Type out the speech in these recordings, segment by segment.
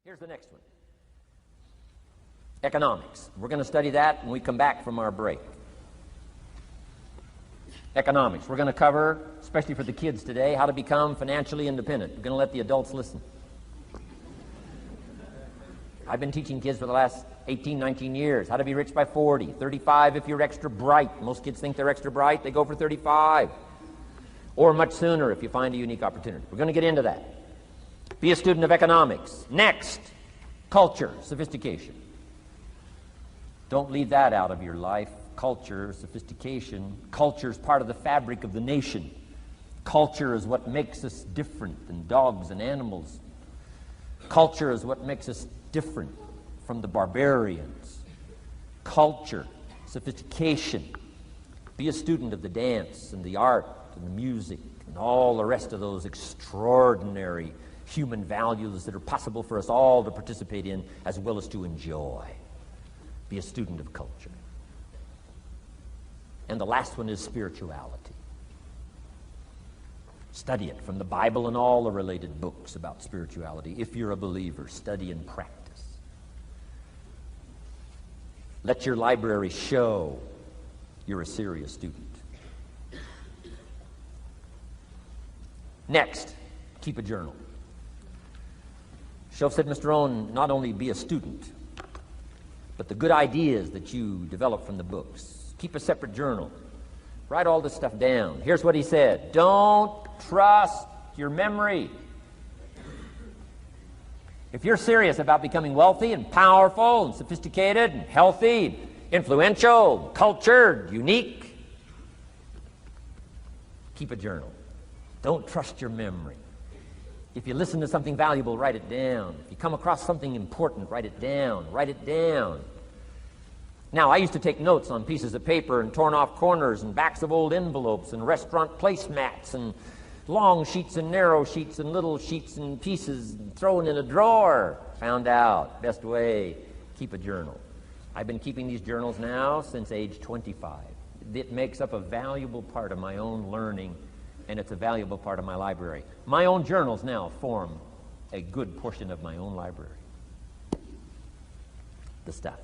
Here's the next one. Economics. We're going to study that when we come back from our break. Economics. We're going to cover, especially for the kids today, how to become financially independent. We're going to let the adults listen. I've been teaching kids for the last 18, 19 years how to be rich by 40, 35 if you're extra bright. Most kids think they're extra bright. They go for 35. Or much sooner if you find a unique opportunity. We're going to get into that. Be a student of economics. Next, culture, sophistication. Don't leave that out of your life. Culture, sophistication. Culture is part of the fabric of the nation. Culture is what makes us different than dogs and animals. Culture is what makes us different from the barbarians. Culture, sophistication. Be a student of the dance and the art and the music and all the rest of those extraordinary human values that are possible for us all to participate in as well as to enjoy. Be a student of culture. And the last one is spirituality. Study it from the Bible and all the related books about spirituality. If you're a believer, study and practice. Let your library show you're a serious student. Next, keep a journal. Shoaff said, Mr. Rohn, not only be a student, but the good ideas that you develop from the books. Keep a separate journal. Write all this stuff down. Here's what he said. Don't trust your memory. If you're serious about becoming wealthy and powerful and sophisticated and healthy, influential, cultured, unique, keep a journal. Don't trust your memory. If you listen to something valuable, write it down. If you come across something important, write it down. Write it down. Now, I used to take notes on pieces of paper and torn off corners and backs of old envelopes and restaurant placemats and long sheets and narrow sheets and little sheets and pieces and thrown in a drawer. Found out, best way, keep a journal. I've been keeping these journals now since age 25. It makes up a valuable part of my own learning, and it's a valuable part of my library. My own journals now form a good portion of my own library. The stuff.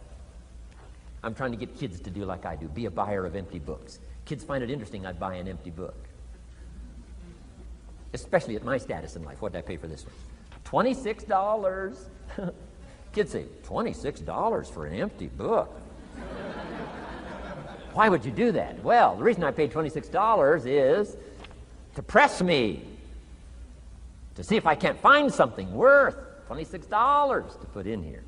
I'm trying to get kids to do like I do, be a buyer of empty books. Kids find it interesting I'd buy an empty book. Especially at my status in life. What did I pay for this one? $26. Kids say, $26 for an empty book? Why would you do that? Well, the reason I paid $26 is to press me, to see if I can't find something worth $26 to put in here.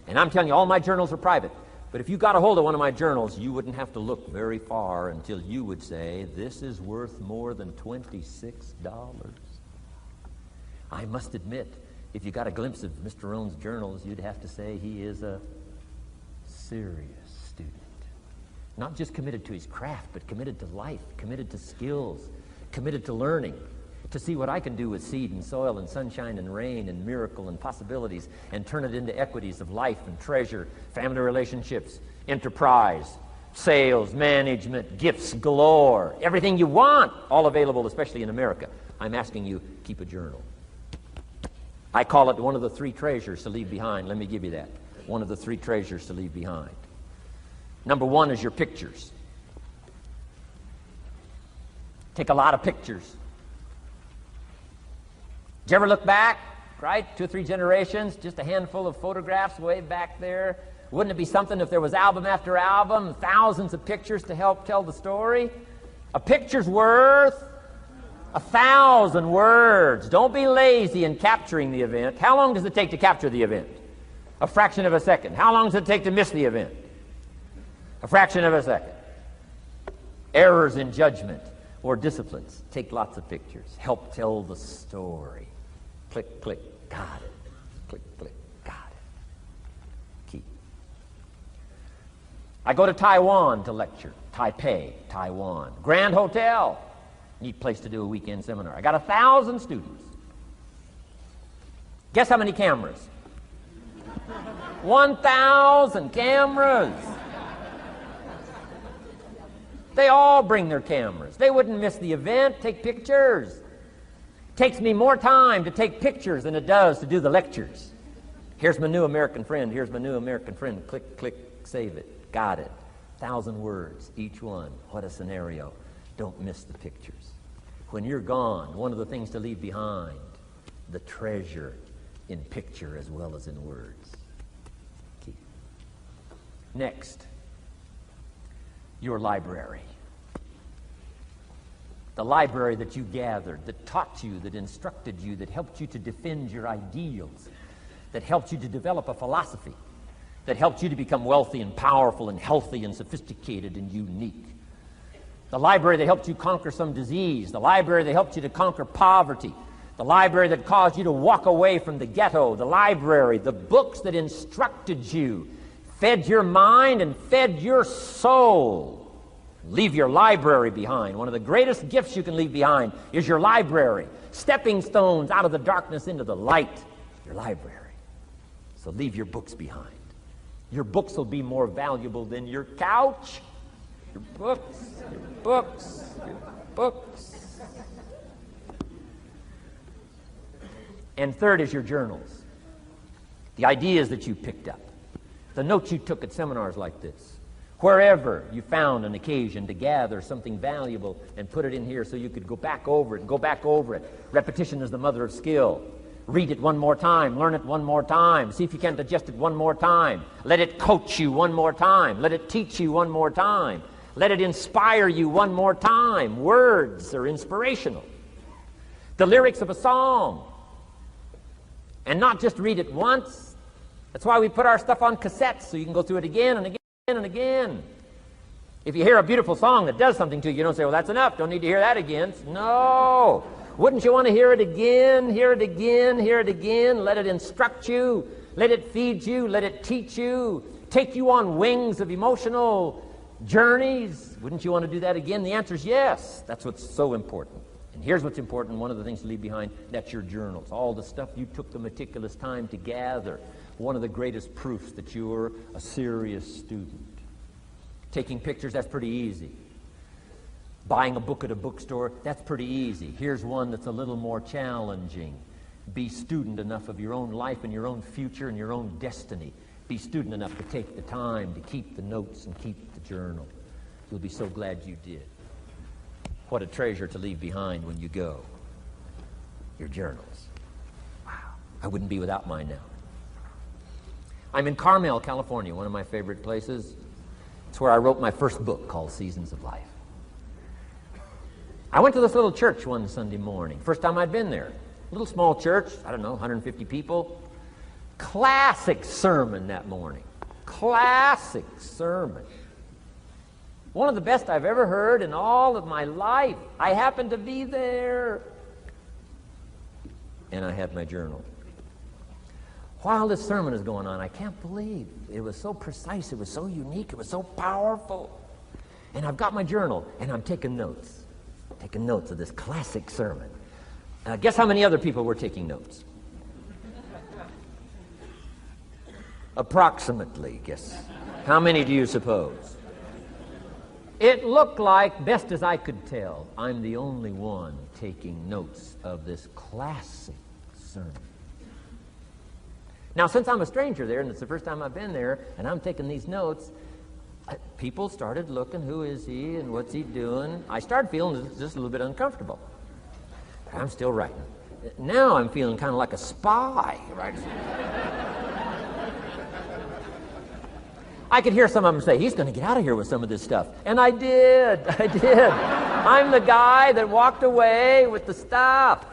And I'm telling you, all my journals are private. But if you got a hold of one of my journals, you wouldn't have to look very far until you would say, this is worth more than $26. I must admit, if you got a glimpse of Mr. Rohn's journals, you'd have to say he is a serious student. Not just committed to his craft, but committed to life, committed to skills, committed to learning, to see what I can do with seed and soil and sunshine and rain and miracle and possibilities and turn it into equities of life and treasure, family relationships, enterprise, sales, management, gifts galore, everything you want, all available, especially in America. I'm asking you, keep a journal. I call it one of the three treasures to leave behind. Let me give you that. One of the three treasures to leave behind. Number one is your pictures. Take a lot of pictures. Did you ever look back, right? 2 or 3 generations, just a handful of photographs way back there. Wouldn't it be something if there was album after album, thousands of pictures to help tell the story? A picture's worth 1,000 words. Don't be lazy in capturing the event. How long does it take to capture the event? A fraction of a second. How long does it take to miss the event? A fraction of a second. Errors in judgment or disciplines. Take lots of pictures. Help tell the story. Click, click, got it. Click, click, got it. Keep. I go to Taiwan to lecture. Taipei, Taiwan. Grand Hotel. Neat place to do a weekend seminar. I got 1,000 students. Guess how many cameras? 1,000 cameras. They all bring their cameras. They wouldn't miss the event, take pictures. It takes me more time to take pictures than it does to do the lectures. Here's my new American friend. Here's my new American friend. Click, click, save it. Got it. 1,000 words, each one. What a scenario. Don't miss the pictures. When you're gone, one of the things to leave behind, the treasure in picture as well as in words. Key. Next, your library. The library that you gathered, that taught you, that instructed you, that helped you to defend your ideals, that helped you to develop a philosophy, that helped you to become wealthy and powerful and healthy and sophisticated and unique. The library that helped you conquer some disease, the library that helped you to conquer poverty, the library that caused you to walk away from the ghetto, the library, the books that instructed you, fed your mind and fed your soul. Leave your library behind. One of the greatest gifts you can leave behind is your library. Stepping stones out of the darkness into the light. Your library. So leave your books behind. Your books will be more valuable than your couch. Your books, your books, your books. And third is your journals. The ideas that you picked up. The notes you took at seminars like this. Wherever you found an occasion to gather something valuable and put it in here so you could go back over it and go back over it. Repetition is the mother of skill. Read it one more time. Learn it one more time. See if you can digest it one more time. Let it coach you one more time. Let it teach you one more time. Let it inspire you one more time. Words are inspirational. The lyrics of a song. And not just read it once. That's why we put our stuff on cassettes so you can go through it again and again and again. If you hear a beautiful song that does something to you, you don't say, well, that's enough. Don't need to hear that again. No. Wouldn't you want to hear it again, hear it again, hear it again? Let it instruct you. Let it feed you. Let it teach you. Take you on wings of emotional journeys. Wouldn't you want to do that again? The answer is yes. That's what's so important. And here's what's important. One of the things to leave behind, that's your journals. All the stuff you took the meticulous time to gather. One of the greatest proofs that you're a serious student. Taking pictures, that's pretty easy. Buying a book at a bookstore, that's pretty easy. Here's one that's a little more challenging. Be student enough of your own life and your own future and your own destiny. Be student enough to take the time to keep the notes and keep the journal. You'll be so glad you did. What a treasure to leave behind when you go. Your journals. Wow. I wouldn't be without mine now. I'm in Carmel, California, one of my favorite places. It's where I wrote my first book called Seasons of Life. I went to this little church one Sunday morning. First time I'd been there. Little small church, I don't know, 150 people. Classic sermon that morning. Classic sermon. One of the best I've ever heard in all of my life. I happened to be there. And I had my journal. While this sermon is going on, I can't believe it was so precise, it was so unique, it was so powerful. And I've got my journal, and I'm taking notes. Taking notes of this classic sermon. Guess how many other people were taking notes? Approximately, guess. How many do you suppose? It looked like, best as I could tell, I'm the only one taking notes of this classic sermon. Now, since I'm a stranger there, and it's the first time I've been there, and I'm taking these notes, people started looking, who is he and what's he doing? I started feeling just a little bit uncomfortable. I'm still writing. Now I'm feeling kind of like a spy, right? I could hear some of them say, he's going to get out of here with some of this stuff. And I did. I'm the guy that walked away with the stuff.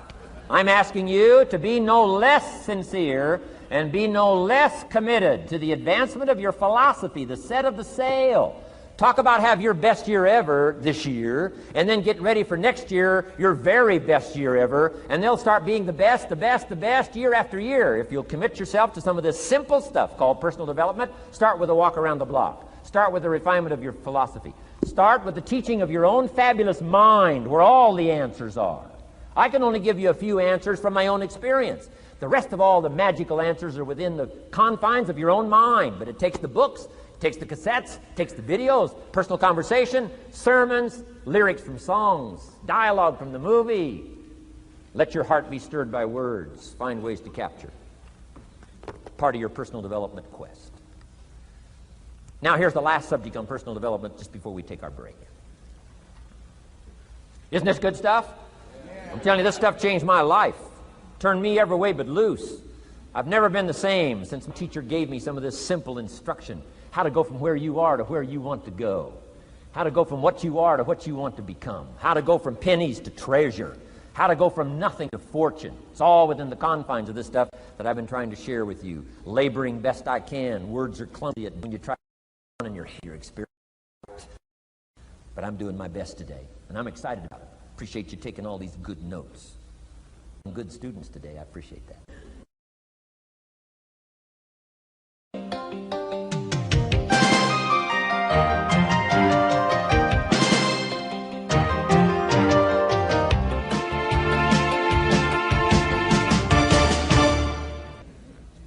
I'm asking you to be no less sincere and be no less committed to the advancement of your philosophy, the set of the sail. Talk about have your best year ever this year, and then get ready for next year, your very best year ever, and they'll start being the best year after year. If you'll commit yourself to some of this simple stuff called personal development, start with a walk around the block. Start with the refinement of your philosophy. Start with the teaching of your own fabulous mind, where all the answers are. I can only give you a few answers from my own experience. The rest of all the magical answers are within the confines of your own mind. But it takes the books, it takes the cassettes, it takes the videos, personal conversation, sermons, lyrics from songs, dialogue from the movie. Let your heart be stirred by words. Find ways to capture. part of your personal development quest. Now here's the last subject on personal development just before we take our break. Isn't this good stuff? I'm telling you, this stuff changed my life. Turned me every way but loose. I've never been the same since the teacher gave me some of this simple instruction. How to go from where you are to where you want to go. How to go from what you are to what you want to become. How to go from pennies to treasure. How to go from nothing to fortune. It's all within the confines of this stuff that I've been trying to share with you. Laboring best I can. Words are clumsy when you try in your experience. But I'm doing my best today, and I'm excited about it. Appreciate you taking all these good notes. Good students today. I appreciate that.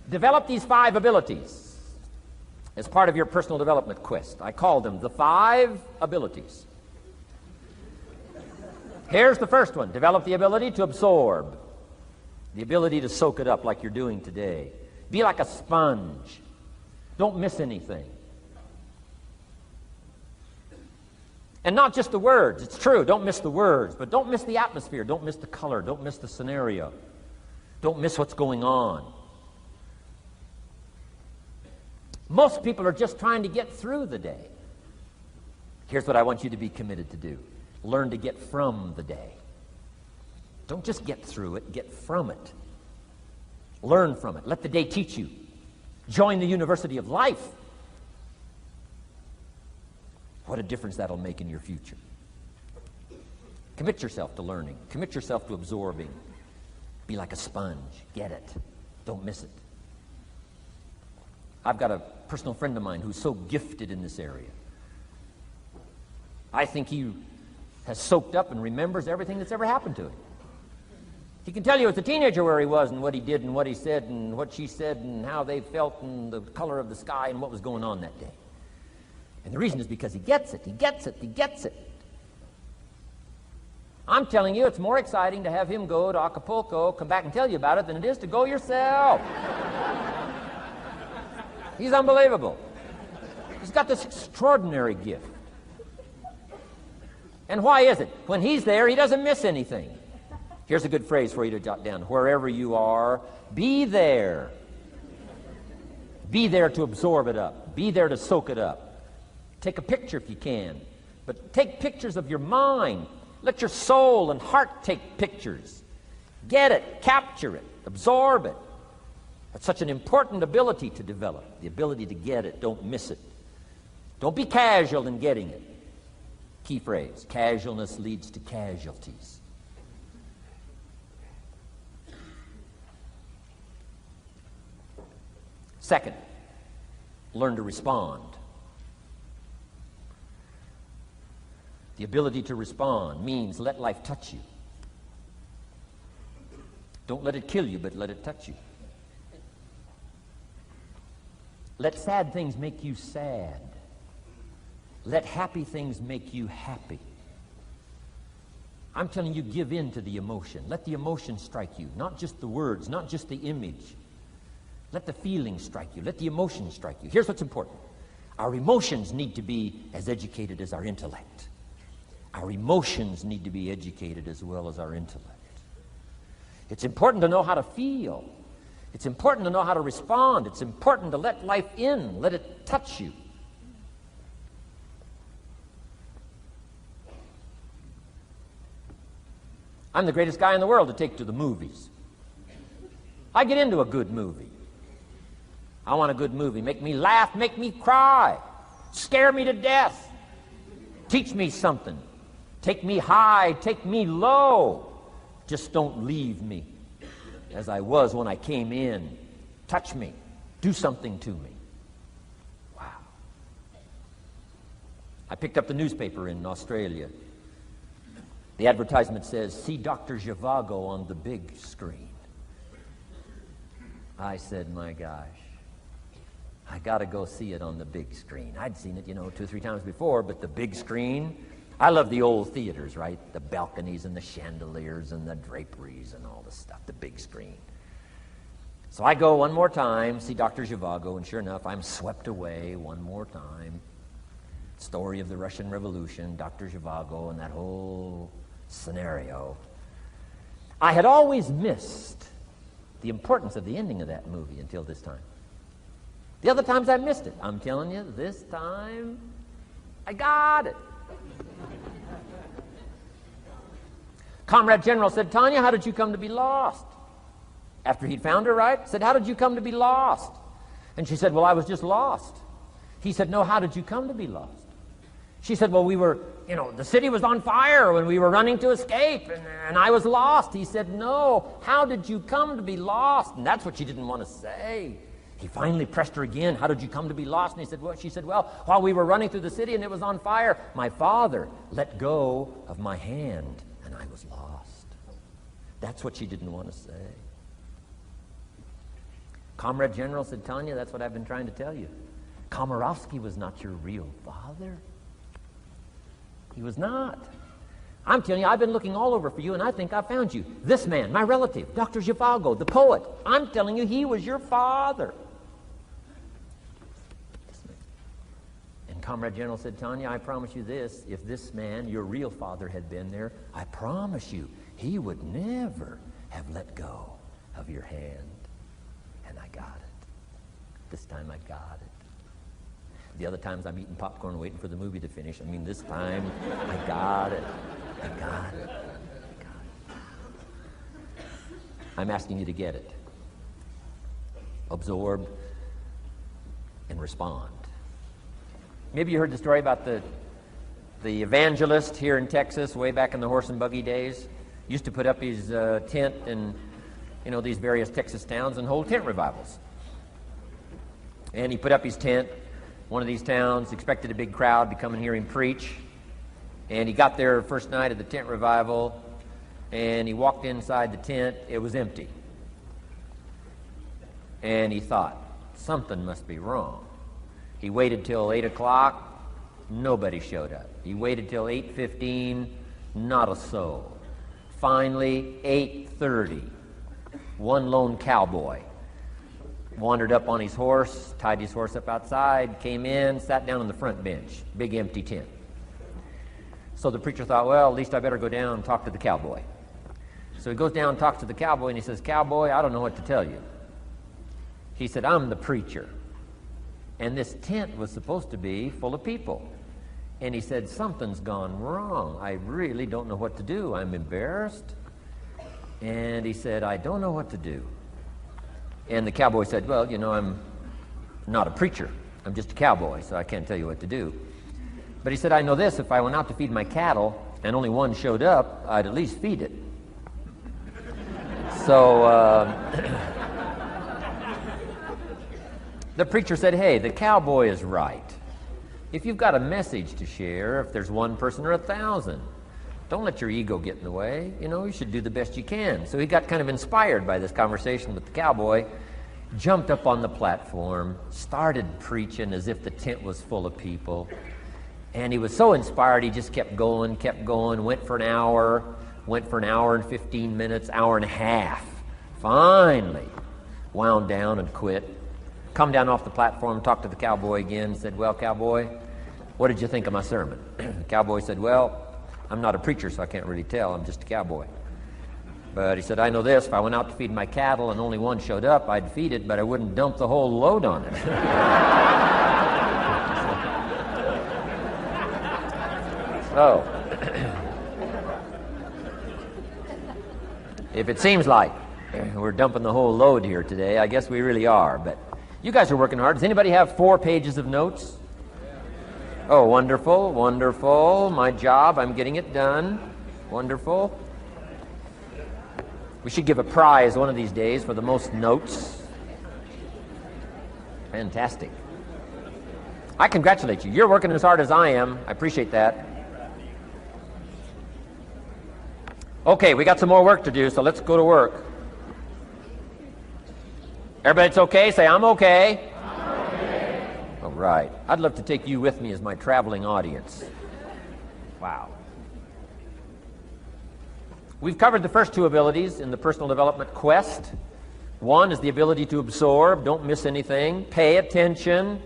Develop these 5 abilities as part of your personal development quest. I call them the 5 abilities. Here's the first one. Develop the ability to absorb. The ability to soak it up like you're doing today. Be like a sponge. Don't miss anything. And not just the words. It's true, don't miss the words, but don't miss the atmosphere. Don't miss the color. Don't miss the scenario. Don't miss what's going on. Most people are just trying to get through the day. Here's what I want you to be committed to do. Learn to get from the day. Don't just get through it, get from it. Learn from it. Let the day teach you. Join the university of life. What a difference that'll make in your future. Commit yourself to learning. Commit yourself to absorbing. Be like a sponge. Get it. Don't miss it. I've got a personal friend of mine who's so gifted in this area. I think he has soaked up and remembers everything that's ever happened to him. He can tell you as a teenager where he was and what he did and what he said and what she said and how they felt and the color of the sky and what was going on that day. And the reason is because he gets it. He gets it. He gets it. I'm telling you, it's more exciting to have him go to Acapulco, come back and tell you about it, than it is to go yourself. He's unbelievable. He's got this extraordinary gift. And why is it? When he's there, he doesn't miss anything. Here's a good phrase for you to jot down. Wherever you are, be there. Be there to absorb it up. Be there to soak it up. Take a picture if you can. But take pictures of your mind. Let your soul and heart take pictures. Get it. Capture it. Absorb it. That's such an important ability to develop. The ability to get it. Don't miss it. Don't be casual in getting it. Key phrase. Casualness leads to casualties. Second, learn to respond. The ability to respond means let life touch you. Don't let it kill you, but let it touch you. Let sad things make you sad. Let happy things make you happy. I'm telling you, give in to the emotion. Let the emotion strike you, not just the words, not just the image. Let the feeling strike you. Let the emotion strike you. Here's what's important. Our emotions need to be as educated as our intellect. Our emotions need to be educated as well as our intellect. It's important to know how to feel. It's important to know how to respond. It's important to let life in. Let it touch you. I'm the greatest guy in the world to take to the movies. I get into a good movie. I want a good movie. Make me laugh, make me cry, scare me to death, teach me something, take me high, take me low. Just don't leave me as I was when I came in. Touch me. Do something to me. Wow. I picked up the newspaper in Australia. The advertisement says, "See Dr. Zhivago on the big screen." I said, my gosh, I got to go see it on the big screen. I'd seen it, 2 or 3 times before, but the big screen, I love the old theaters, right? The balconies and the chandeliers and the draperies and all the stuff, the big screen. So I go one more time, see Dr. Zhivago, and sure enough, I'm swept away one more time. Story of the Russian Revolution, Dr. Zhivago, and that whole scenario. I had always missed the importance of the ending of that movie until this time. The other times I missed it. I'm telling you, this time, I got it. Comrade General said, Tanya, how did you come to be lost? After he'd found her, right? Said, how did you come to be lost? And she said, well, I was just lost. He said, no, how did you come to be lost? She said, well, we were, the city was on fire when we were running to escape, and I was lost. He said, no, how did you come to be lost? And that's what she didn't want to say. He finally pressed her again, how did you come to be lost? And she said, well, while we were running through the city and it was on fire, my father let go of my hand, and I was lost. That's what she didn't want to say. Comrade General said, Tanya, that's what I've been trying to tell you. Komarovsky was not your real father. He was not. I'm telling you, I've been looking all over for you, and I think I found you. This man, my relative, Dr. Zhivago, the poet. I'm telling you, he was your father. And Comrade General said, Tanya, I promise you this. If this man, your real father, had been there, I promise you, he would never have let go of your hand. And I got it. This time I got it. The other times I'm eating popcorn waiting for the movie to finish. This time I got it. I got it. I got it. I'm asking you to get it. Absorb and respond. Maybe you heard the story about the evangelist here in Texas way back in the horse and buggy days. Used to put up his tent in these various Texas towns and hold tent revivals. And he put up his tent, one of these towns, expected a big crowd to come and hear him preach. And he got there first night of the tent revival, and he walked inside the tent. It was empty. And he thought, something must be wrong. He waited till 8 o'clock. Nobody showed up. He waited till 8:15. Not a soul. Finally, 8:30. One lone cowboy wandered up on his horse, tied his horse up outside, came in, sat down on the front bench, big empty tent. So the preacher thought, well, at least I better go down and talk to the cowboy. So he goes down and talks to the cowboy, and he says, Cowboy, I don't know what to tell you. He said, I'm the preacher, and this tent was supposed to be full of people. And he said, something's gone wrong. I really don't know what to do. I'm embarrassed. And he said, I don't know what to do. And the cowboy said, well, I'm not a preacher. I'm just a cowboy, so I can't tell you what to do. But he said, I know this. If I went out to feed my cattle and only one showed up, I'd at least feed it. So the preacher said, hey, the cowboy is right. If you've got a message to share, if there's one person or 1,000, don't let your ego get in the way. You should do the best you can. So he got kind of inspired by this conversation with the cowboy, jumped up on the platform, started preaching as if the tent was full of people. And he was so inspired, he just kept going, went for an hour and 15 minutes, hour and a half. Finally, wound down and quit. Come down off the platform, talked to the cowboy again, said, well, cowboy, what did you think of my sermon? The cowboy said, well, I'm not a preacher, so I can't really tell. I'm just a cowboy. But he said, I know this. If I went out to feed my cattle and only one showed up, I'd feed it, but I wouldn't dump the whole load on it. So, if it seems like we're dumping the whole load here today, I guess we really are. But you guys are working hard. Does anybody have 4 pages of notes? Oh, wonderful, wonderful. My job, I'm getting it done. Wonderful. We should give a prize one of these days for the most notes. Fantastic. I congratulate you. You're working as hard as I am. I appreciate that. Okay, we got some more work to do, so let's go to work. Everybody's okay? Say, I'm okay. All right. I'd love to take you with me as my traveling audience. Wow. We've covered the first 2 abilities in the personal development quest. One is the ability to absorb, don't miss anything, pay attention.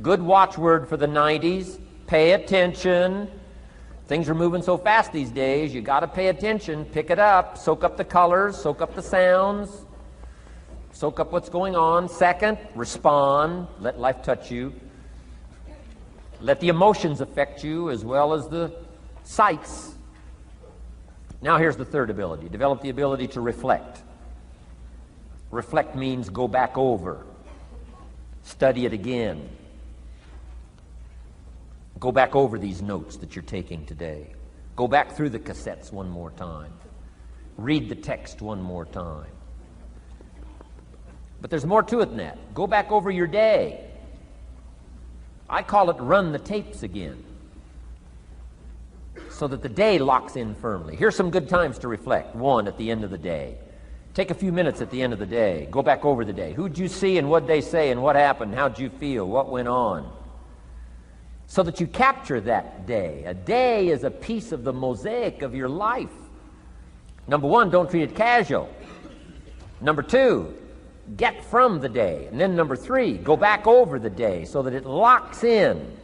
Good watchword for the 90s, pay attention. Things are moving so fast these days, you got to pay attention, pick it up, soak up the colors, soak up the sounds, soak up what's going on. Second, respond, let life touch you. Let the emotions affect you as well as the sights. Now here's the third ability. Develop the ability to reflect. Reflect means go back over. Study it again. Go back over these notes that you're taking today. Go back through the cassettes one more time. Read the text one more time. But there's more to it than that. Go back over your day. I call it run the tapes again, so that the day locks in firmly. Here's some good times to reflect. One, at the end of the day. Take a few minutes at the end of the day. Go back over the day. Who'd you see and what'd they say and what happened? How'd you feel? What went on? So that you capture that day. A day is a piece of the mosaic of your life. Number one, don't treat it casual. Number two, get from the day. And then number three, go back over the day so that it locks in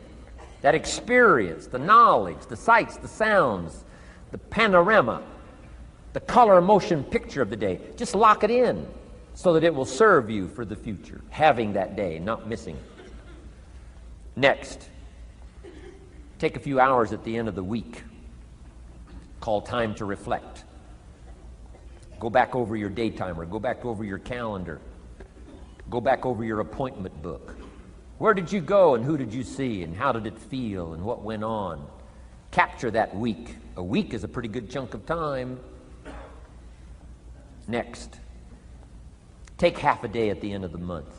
that experience, the knowledge, the sights, the sounds, the panorama, the color, motion picture of the day. Just lock it in so that it will serve you for the future, having that day, not missing it. Next, take a few hours at the end of the week, called time to reflect. Go back over your day timer, go back over your calendar, go back over your appointment book. Where did you go and who did you see and how did it feel and what went on? Capture that week. A week is a pretty good chunk of time. Next, take half a day at the end of the month,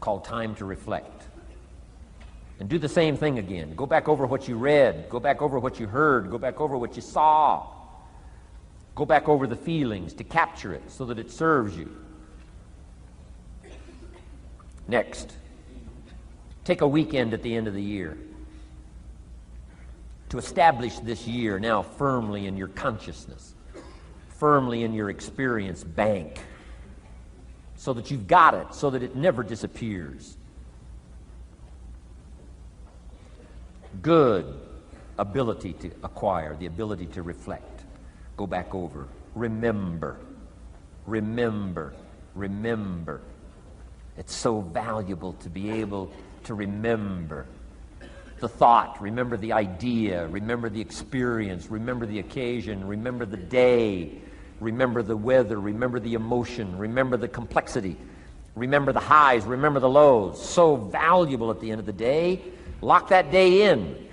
called time to reflect. And do the same thing again. Go back over what you read, go back over what you heard, go back over what you saw. Go back over the feelings to capture it so that it serves you. Next, take a weekend at the end of the year to establish this year now firmly in your consciousness, firmly in your experience bank, so that you've got it, so that it never disappears. Good ability to acquire, the ability to reflect. Go back over. Remember. Remember. Remember. It's so valuable to be able to remember the thought, remember the idea, remember the experience, remember the occasion, remember the day, remember the weather, remember the emotion, remember the complexity, remember the highs, remember the lows. So valuable at the end of the day. Lock that day in.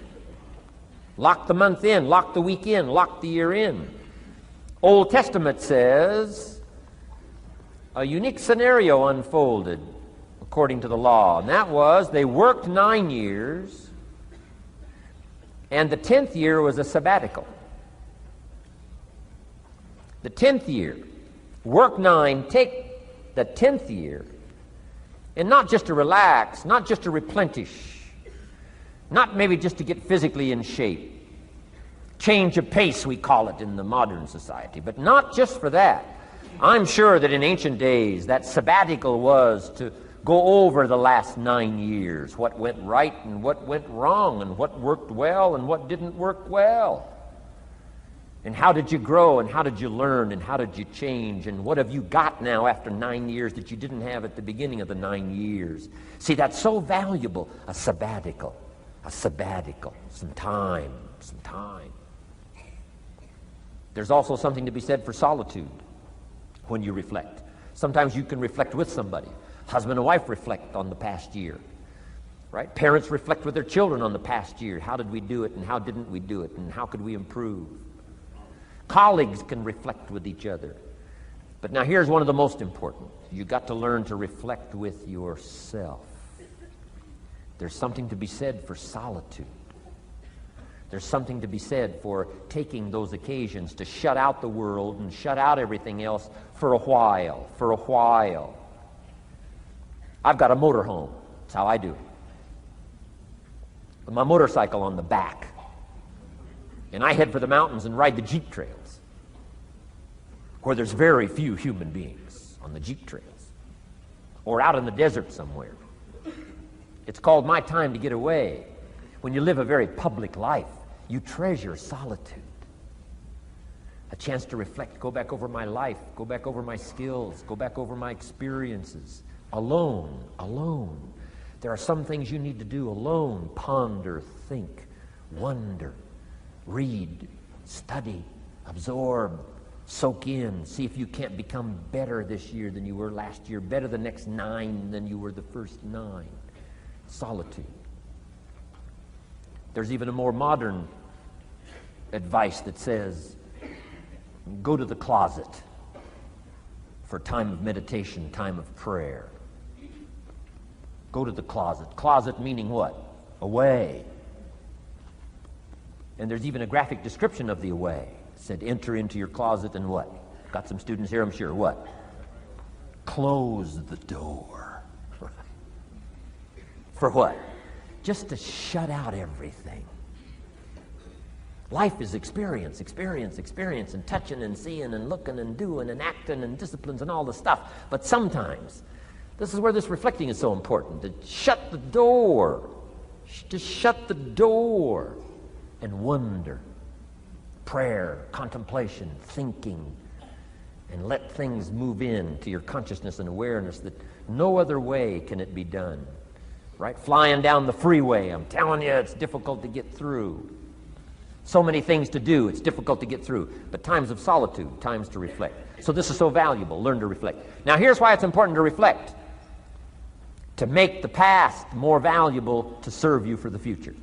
Lock the month in. Lock the week in. Lock the year in. Old Testament says a unique scenario unfolded according to the law, and that was they worked 9 years, and the 10th year was a sabbatical. The 10th year, work 9, take the 10th year, and not just to relax, not just to replenish, not maybe just to get physically in shape. Change of pace, we call it in the modern society, but not just for that. I'm sure that in ancient days that sabbatical was to go over the last 9 years, what went right and what went wrong, and what worked well and what didn't work well. And how did you grow, and how did you learn, and how did you change, and what have you got now after 9 years that you didn't have at the beginning of the 9 years? See, that's so valuable, a sabbatical, some time. There's also something to be said for solitude when you reflect. Sometimes you can reflect with somebody. Husband and wife reflect on the past year, right? Parents reflect with their children on the past year. How did we do it, and how didn't we do it, and how could we improve? Colleagues can reflect with each other. But now here's one of the most important. You got to learn to reflect with yourself. There's something to be said for solitude. There's something to be said for taking those occasions to shut out the world and shut out everything else for a while. I've got a motorhome. That's how I do it. With my motorcycle on the back. And I head for the mountains and ride the Jeep trails where there's very few human beings. on the Jeep trails, or out in the desert somewhere. It's called my time to get away. When you live a very public life, you treasure solitude. A chance to reflect, go back over my life, go back over my skills, go back over my experiences. Alone. There are some things you need to do alone. Ponder, think, wonder, read, study, absorb, soak in. See if you can't become better this year than you were last year, better the next 9 than you were the first 9. Solitude. There's even a more modern advice that says, go to the closet for time of meditation, time of prayer. Go to the closet. Closet meaning what? Away. And there's even a graphic description of the away. It said, enter into your closet and what? Got some students here, I'm sure. What? Close the door. For what? Just to shut out everything. Life is experience, and touching and seeing and looking and doing and acting and disciplines and all the stuff. But sometimes, this is where this reflecting is so important, to shut the door. Just shut the door and wonder. Prayer, contemplation, thinking, and let things move in to your consciousness and awareness that no other way can it be done. Right? Flying down the freeway, I'm telling you, it's difficult to get through. So many things to do, it's difficult to get through. But times of solitude, times to reflect. So this is so valuable, learn to reflect. Now here's why it's important to reflect. To make the past more valuable to serve you for the future.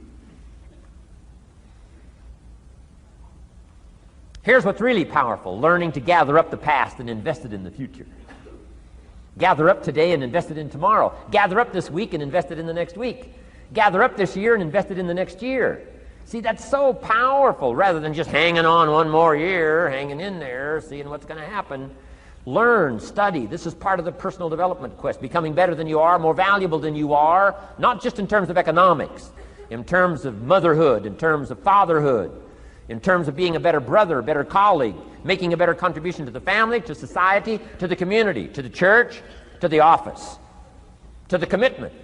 Here's what's really powerful, learning to gather up the past and invest it in the future. Gather up today and invest it in tomorrow. Gather up this week and invest it in the next week. Gather up this year and invest it in the next year. See, that's so powerful, rather than just hanging on one more year, hanging in there, seeing what's going to happen. Learn, study. This is part of the personal development quest. Becoming better than you are, more valuable than you are, not just in terms of economics, in terms of motherhood, in terms of fatherhood, in terms of being a better brother, a better colleague, making a better contribution to the family, to society, to the community, to the church, to the office, to the commitment,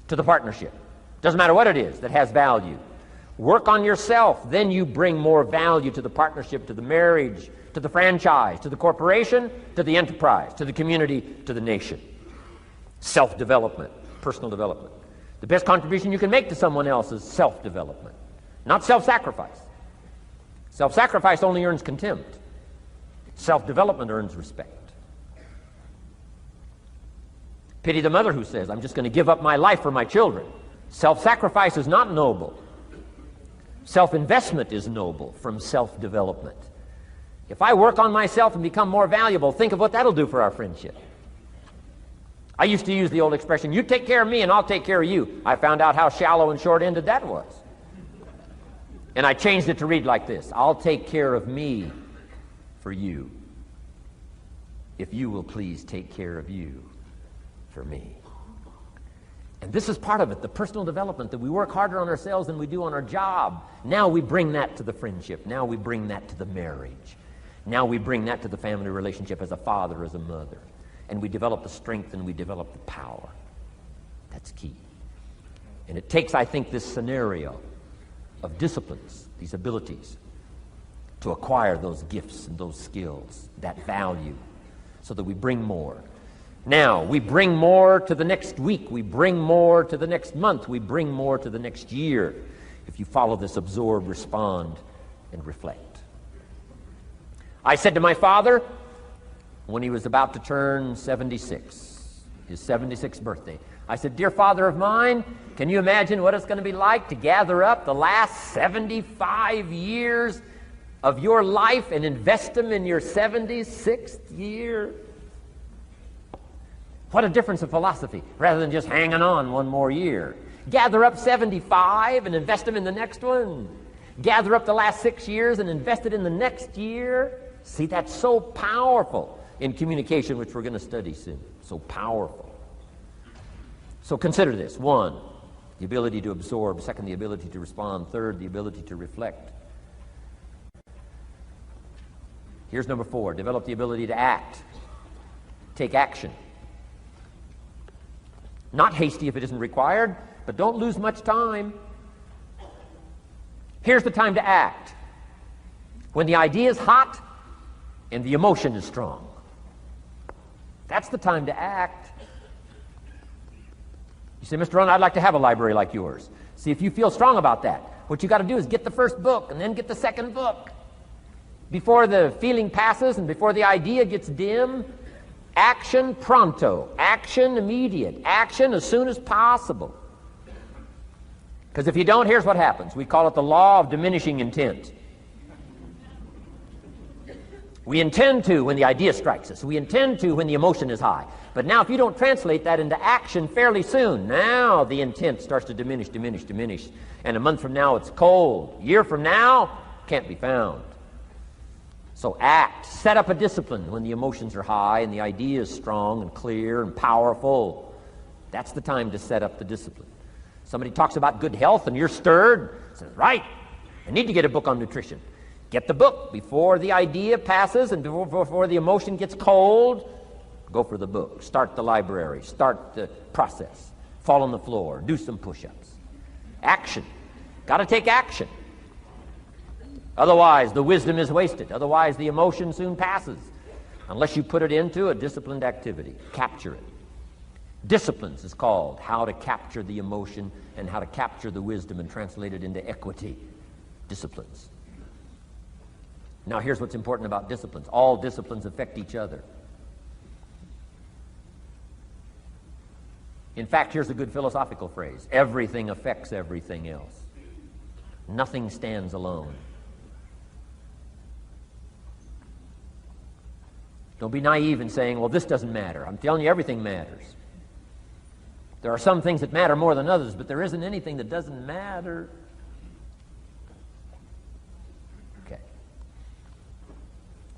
to the partnership. Doesn't matter what it is that has value. Work on yourself, then you bring more value to the partnership, to the marriage, to the franchise, to the corporation, to the enterprise, to the community, to the nation. Self-development, personal development. The best contribution you can make to someone else is self-development, not self-sacrifice. Self-sacrifice only earns contempt. Self-development earns respect. Pity the mother who says, I'm just going to give up my life for my children. Self-sacrifice is not noble. Self-investment is noble from self-development. If I work on myself and become more valuable, think of what that'll do for our friendship. I used to use the old expression, you take care of me and I'll take care of you. I found out how shallow and short-ended that was. And I changed it to read like this, I'll take care of me for you, if you will please take care of you for me. And this is part of it, the personal development, that we work harder on ourselves than we do on our job. Now we bring that to the friendship. Now we bring that to the marriage. Now we bring that to the family relationship as a father, as a mother. And we develop the strength and we develop the power. That's key. And it takes, I think, this scenario of disciplines, these abilities, to acquire those gifts and those skills, that value, so that we bring more. Now, we bring more to the next week. We bring more to the next month. We bring more to the next year if you follow this absorb, respond, and reflect. I said to my father when he was about to turn 76, his 76th birthday, I said, dear father of mine, can you imagine what it's going to be like to gather up the last 75 years of your life and invest them in your 76th year? What a difference of philosophy, rather than just hanging on one more year. Gather up 75 and invest them in the next one. Gather up the last 6 years and invest it in the next year. See, that's so powerful in communication, which we're going to study soon. So powerful. So consider this. 1, the ability to absorb. 2, the ability to respond. 3, the ability to reflect. Here's number 4, develop the ability to act. Take action. Not hasty if it isn't required, but don't lose much time. Here's the time to act. When the idea is hot and the emotion is strong. That's the time to act. You say, Mr. Rohn, I'd like to have a library like yours. See, if you feel strong about that, what you got to do is get the first book and then get the second book. Before the feeling passes and before the idea gets dim, action pronto, action immediate, action as soon as possible. Because if you don't, here's what happens. We call it the law of diminishing intent. We intend to when the idea strikes us. We intend to when the emotion is high. But now if you don't translate that into action fairly soon, now the intent starts to diminish. And a month from now it's cold. A year from now, can't be found. So act. Set up a discipline when the emotions are high and the idea is strong and clear and powerful. That's the time to set up the discipline. Somebody talks about good health and you're stirred. Says, right, I need to get a book on nutrition. Get the book before the idea passes and before the emotion gets cold. Go for the book. Start the library. Start the process. Fall on the floor. Do some push-ups. Action. Got to take action. Otherwise, the wisdom is wasted. Otherwise, the emotion soon passes. Unless you put it into a disciplined activity. Capture it. Disciplines is called how to capture the emotion and how to capture the wisdom and translate it into equity. Disciplines. Now, here's what's important about disciplines. All disciplines affect each other. In fact, here's a good philosophical phrase. Everything affects everything else. Nothing stands alone. Don't be naive in saying, well, this doesn't matter. I'm telling you, everything matters. There are some things that matter more than others, but there isn't anything that doesn't matter. Okay.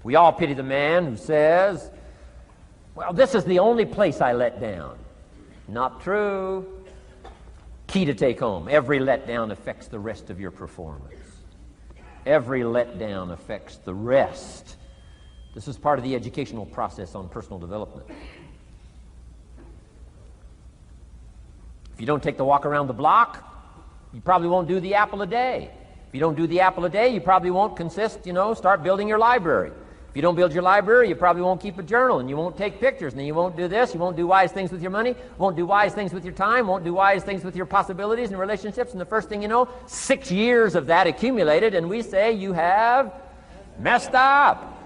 We all pity the man who says, well, this is the only place I let down. Not true. Key to take home. Every letdown affects the rest of your performance. Every letdown affects the rest. This is part of the educational process on personal development. If you don't take the walk around the block, you probably won't do the apple a day. If you don't do the apple a day, you probably won't start building your library. If you don't build your library, you probably won't keep a journal, and you won't take pictures, and then you won't do this, you won't do wise things with your money, won't do wise things with your time, won't do wise things with your possibilities and relationships, and the first thing you know, 6 years of that accumulated, and we say you have messed up.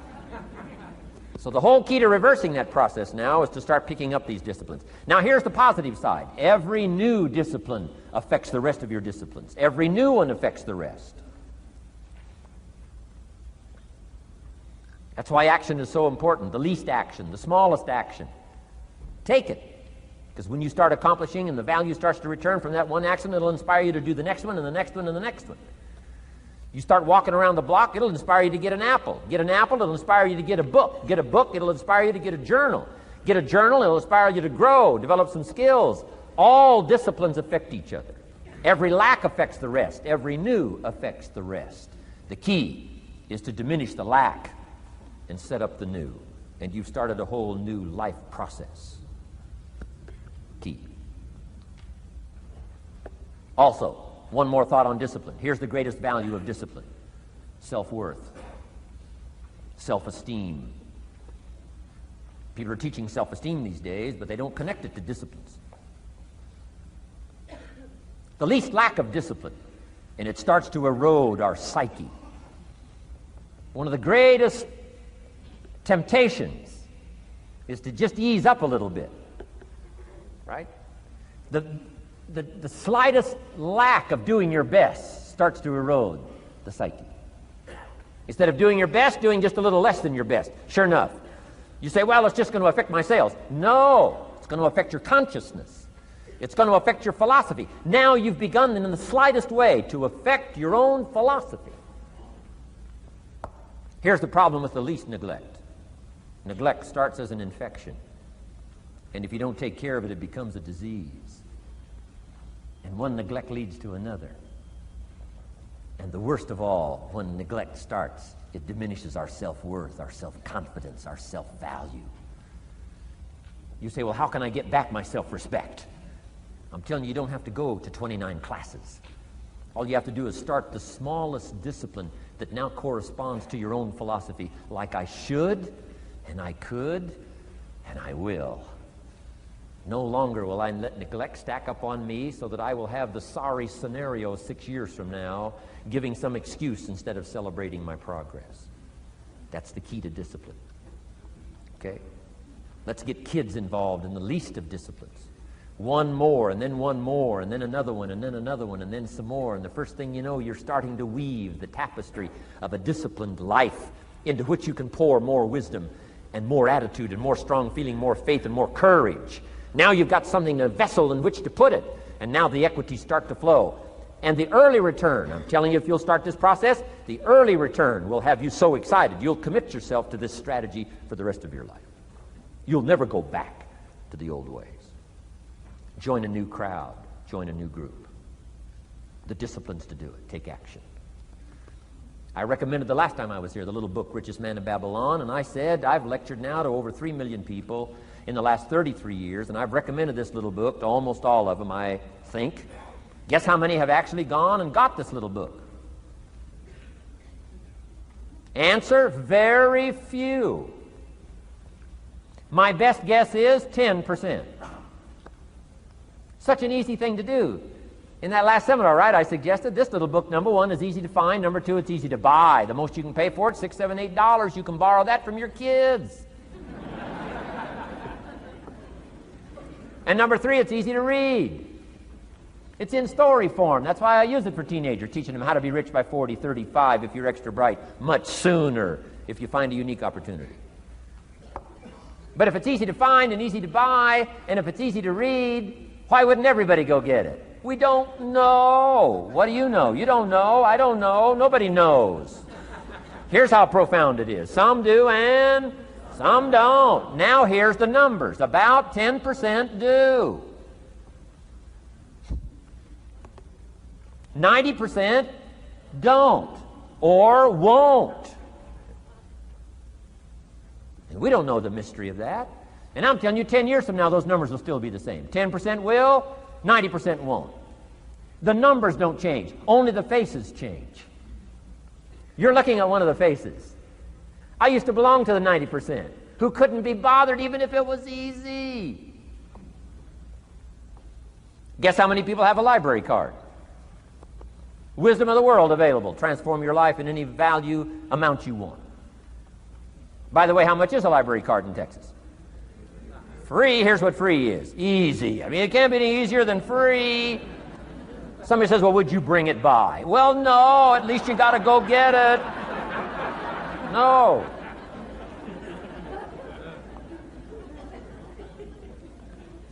So the whole key to reversing that process now is to start picking up these disciplines. Now here's the positive side. Every new discipline affects the rest of your disciplines. Every new one affects the rest. That's why action is so important. The least action, the smallest action. Take it. Because when you start accomplishing and the value starts to return from that one action, it'll inspire you to do the next one and the next one and the next one. You start walking around the block, it'll inspire you to get an apple. Get an apple, it'll inspire you to get a book. Get a book, it'll inspire you to get a journal. Get a journal, it'll inspire you to grow, develop some skills. All disciplines affect each other. Every lack affects the rest. Every new affects the rest. The key is to diminish the lack and set up the new. And you've started a whole new life process. Key. Also, one more thought on discipline. Here's the greatest value of discipline. Self-worth. Self-esteem. People are teaching self-esteem these days, but they don't connect it to disciplines. The least lack of discipline, and it starts to erode our psyche. One of the greatest temptations is to just ease up a little bit, right? The slightest lack of doing your best starts to erode the psyche. Instead of doing your best, doing just a little less than your best. Sure enough. You say, well, it's just going to affect my sales. No, it's going to affect your consciousness. It's going to affect your philosophy. Now you've begun in the slightest way to affect your own philosophy. Here's the problem with the least neglect. Neglect starts as an infection. And if you don't take care of it, it becomes a disease. And one neglect leads to another. And the worst of all, when neglect starts, it diminishes our self-worth, our self-confidence, our self-value. You say, well, how can I get back my self-respect? I'm telling you, you don't have to go to 29 classes. All you have to do is start the smallest discipline that now corresponds to your own philosophy, like I should, and I could, and I will. No longer will I let neglect stack up on me so that I will have the sorry scenario 6 years from now, giving some excuse instead of celebrating my progress. That's the key to discipline. Okay? Let's get kids involved in the least of disciplines. One more, and then one more, and then another one, and then another one, and then some more. And the first thing you know, you're starting to weave the tapestry of a disciplined life into which you can pour more wisdom and more attitude and more strong feeling, more faith and more courage. Now you've got something, a vessel in which to put it, and now the equities start to flow. And the early return, I'm telling you, if you'll start this process, the early return will have you so excited, you'll commit yourself to this strategy for the rest of your life. You'll never go back to the old ways. Join a new crowd, join a new group. The disciplines to do it, take action. I recommended the last time I was here the little book, Richest Man in Babylon, and I said I've lectured now to over 3 million people in the last 33 years, and I've recommended this little book to almost all of them, I think. Guess how many have actually gone and got this little book? Answer, very few. My best guess is 10%. Such an easy thing to do. In that last seminar, right, I suggested this little book, number one, is easy to find. Number two, it's easy to buy. The most you can pay for it, $6, $7, $8. You can borrow that from your kids. And number three, it's easy to read. It's in story form. That's why I use it for teenagers, teaching them how to be rich by 40, 35 if you're extra bright, much sooner if you find a unique opportunity. But if it's easy to find and easy to buy, and if it's easy to read, why wouldn't everybody go get it? We don't know. What do you know? You don't know. I don't know. Nobody knows. Here's how profound it is. Some do and some don't. Now here's the numbers. About 10% do. 90% don't or won't. And we don't know the mystery of that. And I'm telling you, 10 years from now, those numbers will still be the same. 10% will, 90% won't. The numbers don't change. Only the faces change. You're looking at one of the faces. I used to belong to the 90% who couldn't be bothered even if it was easy. Guess how many people have a library card? Wisdom of the world available. Transform your life in any value amount you want. By the way, how much is a library card in Texas? Free. Here's what free is. Easy. I mean, it can't be any easier than free. Somebody says, well, would you bring it by? Well, no. At least you got to go get it. No.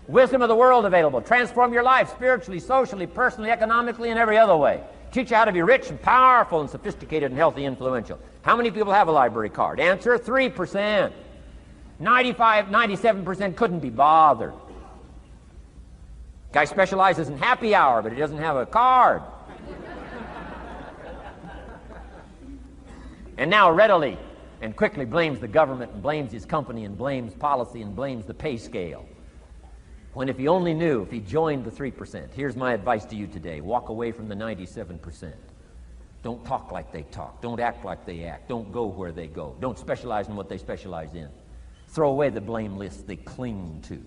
Wisdom of the world available. Transform your life spiritually, socially, personally, economically, and every other way. Teach you how to be rich and powerful and sophisticated and healthy, influential. How many people have a library card? Answer, 3%. 95, 97% couldn't be bothered. Guy specializes in happy hour, but he doesn't have a card. And now readily and quickly blames the government and blames his company and blames policy and blames the pay scale. When if he only knew, if he joined the 3%, here's my advice to you today. Walk away from the 97%. Don't talk like they talk. Don't act like they act. Don't go where they go. Don't specialize in what they specialize in. Throw away the blame list they cling to.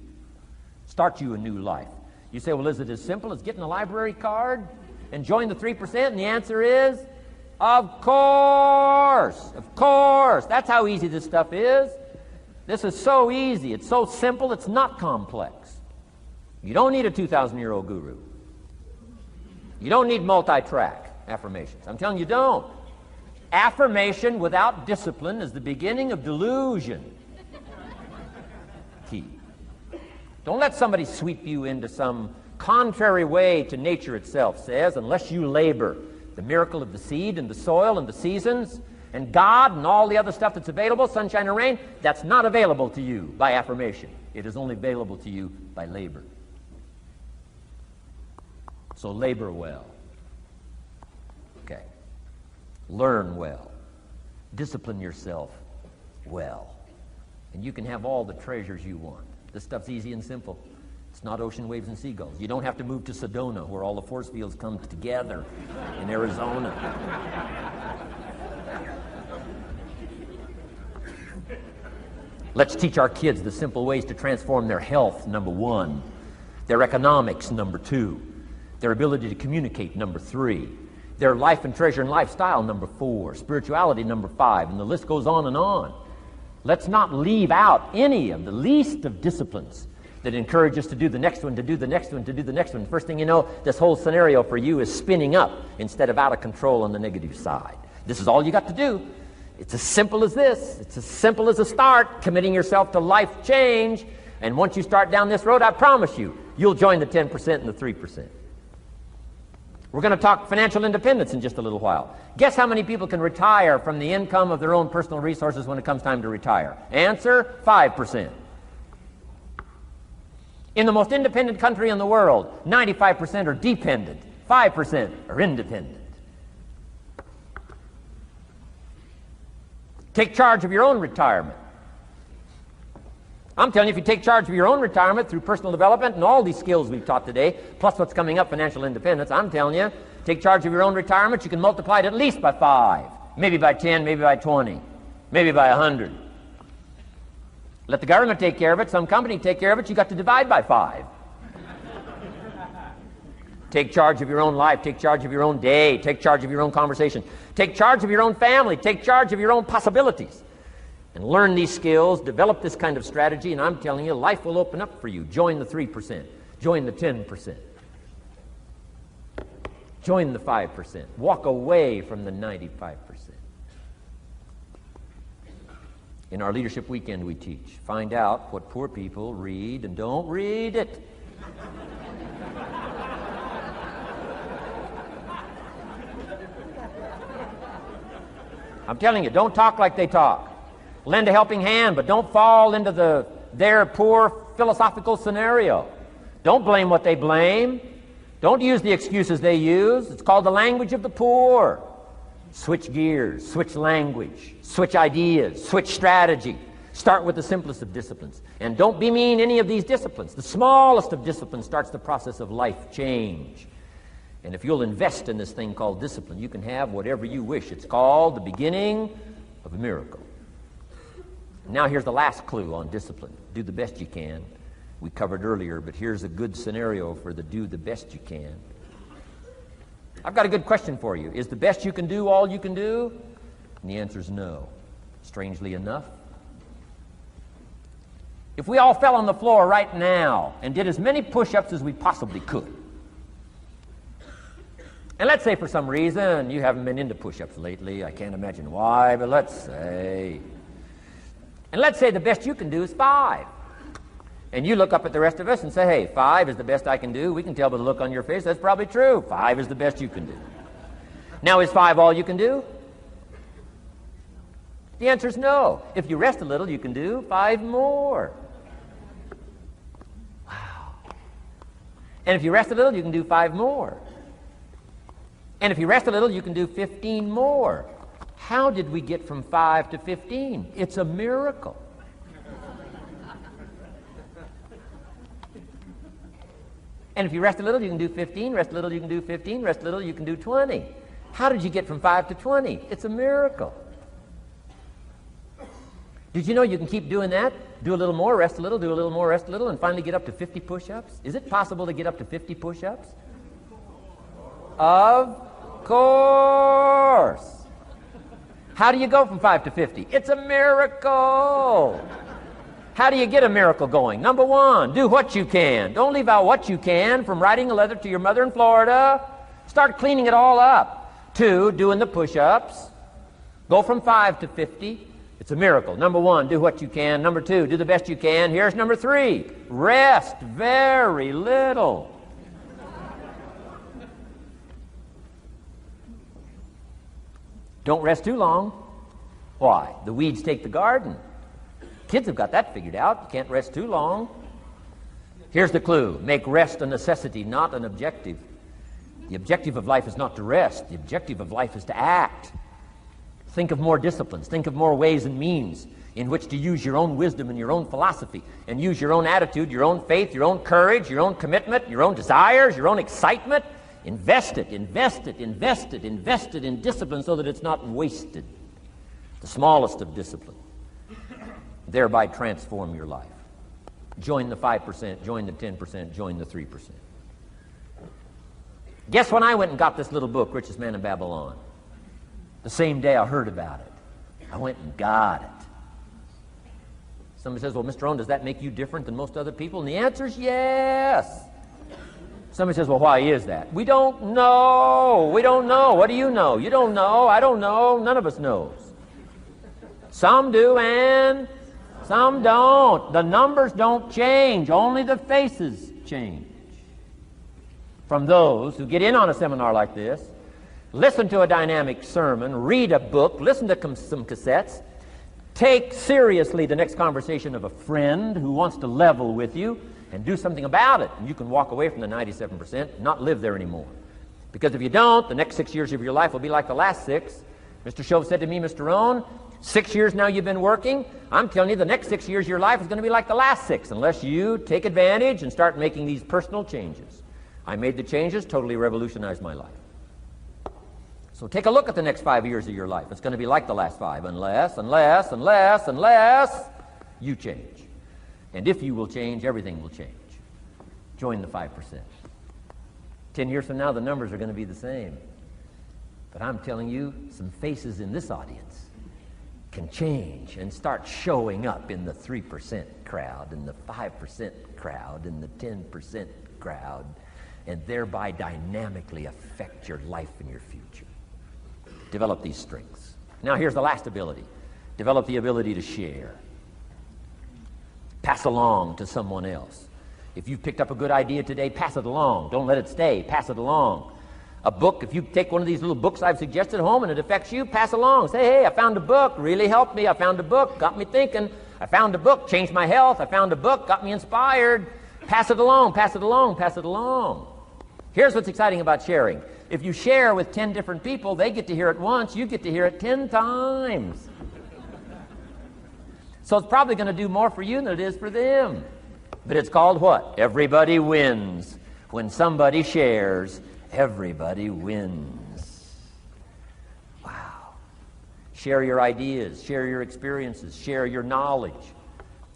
Start you a new life. You say, well, is it as simple as getting a library card and join the 3%? And the answer is, of course. Of course. That's how easy this stuff is. This is so easy. It's so simple. It's not complex. You don't need a 2,000-year-old guru. You don't need multi-track affirmations. I'm telling you, don't. Affirmation without discipline is the beginning of delusion. Key. Don't let somebody sweep you into some contrary way to nature itself says, unless you labor. The miracle of the seed and the soil and the seasons and God and all the other stuff that's available, sunshine and rain, that's not available to you by affirmation. It is only available to you by labor. So labor well. Okay. Learn well. Discipline yourself well. And you can have all the treasures you want. This stuff's easy and simple. It's not ocean waves and seagulls. You don't have to move to Sedona, where all the force fields come together in Arizona. Let's teach our kids the simple ways to transform their health, number 1. Their economics, number 2. Their ability to communicate, number 3. Their life and treasure and lifestyle, number 4. Spirituality, number 5. And the list goes on and on. Let's not leave out any of the least of disciplines that encourage us to do the next one, to do the next one, to do the next one. First thing you know, this whole scenario for you is spinning up instead of out of control on the negative side. This is all you got to do. It's as simple as this. It's as simple as a start, committing yourself to life change. And once you start down this road, I promise you, you'll join the 10% and the 3%. We're going to talk financial independence in just a little while. Guess how many people can retire from the income of their own personal resources when it comes time to retire? Answer, 5%. In the most independent country in the world, 95% are dependent, 5% are independent. Take charge of your own retirement. I'm telling you, if you take charge of your own retirement through personal development and all these skills we've taught today, plus what's coming up, financial independence, I'm telling you, take charge of your own retirement, you can multiply it at least by 5, maybe by 10, maybe by 20, maybe by 100. Let the government take care of it, some company take care of it, you got to divide by 5. Take charge of your own life, take charge of your own day, take charge of your own conversation, take charge of your own family, take charge of your own possibilities. And learn these skills, develop this kind of strategy, and I'm telling you, life will open up for you. Join the 3%. Join the 10%. Join the 5%. Walk away from the 95%. In our Leadership Weekend we teach, find out what poor people read and don't read it. I'm telling you, don't talk like they talk. Lend a helping hand, but don't fall into their poor philosophical scenario. Don't blame what they blame. Don't use the excuses they use. It's called the language of the poor. Switch gears, switch language, switch ideas, switch strategy. Start with the simplest of disciplines. And don't bemean any of these disciplines. The smallest of disciplines starts the process of life change. And if you'll invest in this thing called discipline, you can have whatever you wish. It's called the beginning of a miracle. Now here's the last clue on discipline. Do the best you can. We covered earlier, but here's a good scenario for the do the best you can. I've got a good question for you. Is the best you can do all you can do? And the answer is no. Strangely enough. If we all fell on the floor right now and did as many push-ups as we possibly could, and let's say for some reason you haven't been into push-ups lately, I can't imagine why, but let's say the best you can do is 5. And you look up at the rest of us and say, hey, 5 is the best I can do. We can tell by the look on your face that's probably true. 5 is the best you can do. Now, is 5 all you can do? The answer is no. If you rest a little, you can do 5 more. Wow. And if you rest a little, you can do 5 more. And if you rest a little, you can do 15 more. How did we get from 5 to 15? It's a miracle. And if you rest a little, you can do 15. Rest a little, you can do 15. Rest a little, you can do 20. How did you get from 5 to 20? It's a miracle. Did you know you can keep doing that? Do a little more, rest a little, do a little more, rest a little, and finally get up to 50 push-ups? Is it possible to get up to 50 push-ups? Of course. How do you go from 5 to 50? It's a miracle. How do you get a miracle going? Number 1, do what you can. Don't leave out what you can, from writing a letter to your mother in Florida. Start cleaning it all up. 2, doing the push-ups. Go from 5 to 50. It's a miracle. Number 1, do what you can. Number 2, do the best you can. Here's number 3, rest very little. Don't rest too long. Why? The weeds take the garden. Kids have got that figured out. You can't rest too long. Here's the clue. Make rest a necessity, not an objective. The objective of life is not to rest. The objective of life is to act. Think of more disciplines. Think of more ways and means. in which to use your own wisdom and your own philosophy, and use your own attitude, your own faith, your own courage, your own commitment, your own desires, your own excitement. Invest it, invest it, invest it, invest it in discipline so that it's not wasted. The smallest of discipline. Thereby transform your life. Join the 5%, join the 10%, join the 3%. Guess when I went and got this little book, Richest Man in Babylon? The same day I heard about it. I went and got it. Somebody says, well, Mr. Rohn, does that make you different than most other people? And the answer is yes. Somebody says, well, why is that? We don't know. We don't know. What do you know? You don't know. I don't know. None of us knows. Some do and some don't. The numbers don't change. Only the faces change. From those who get in on a seminar like this, listen to a dynamic sermon, read a book, listen to some cassettes, take seriously the next conversation of a friend who wants to level with you, and do something about it. And you can walk away from the 97%, not live there anymore. Because if you don't, the next 6 years of your life will be like the last 6. Mr. Shove said to me, Mr. Rohn, 6 years now you've been working. I'm telling you, the next 6 years of your life is going to be like the last 6, unless you take advantage and start making these personal changes. I made the changes, totally revolutionized my life. So take a look at the next 5 years of your life. It's going to be like the last 5, unless you change. And if you will change, everything will change. Join the 5%. 10 years from now, the numbers are going to be the same. But I'm telling you, some faces in this audience can change and start showing up in the 3% crowd, in the 5% crowd, in the 10% crowd, and thereby dynamically affect your life and your future. Develop these strengths. Now here's the last ability. Develop the ability to share. Pass along to someone else. If you've picked up a good idea today, pass it along. Don't let it stay. Pass it along. A book, if you take one of these little books I've suggested home and it affects you, pass along. Say, hey, I found a book, really helped me. I found a book, got me thinking. I found a book, changed my health. I found a book, got me inspired. Pass it along, pass it along, pass it along. Here's what's exciting about sharing. If you share with 10 different people, they get to hear it once, you get to hear it 10 times. So it's probably going to do more for you than it is for them. But it's called what? Everybody wins. When somebody shares, everybody wins. Wow. Share your ideas, share your experiences, share your knowledge.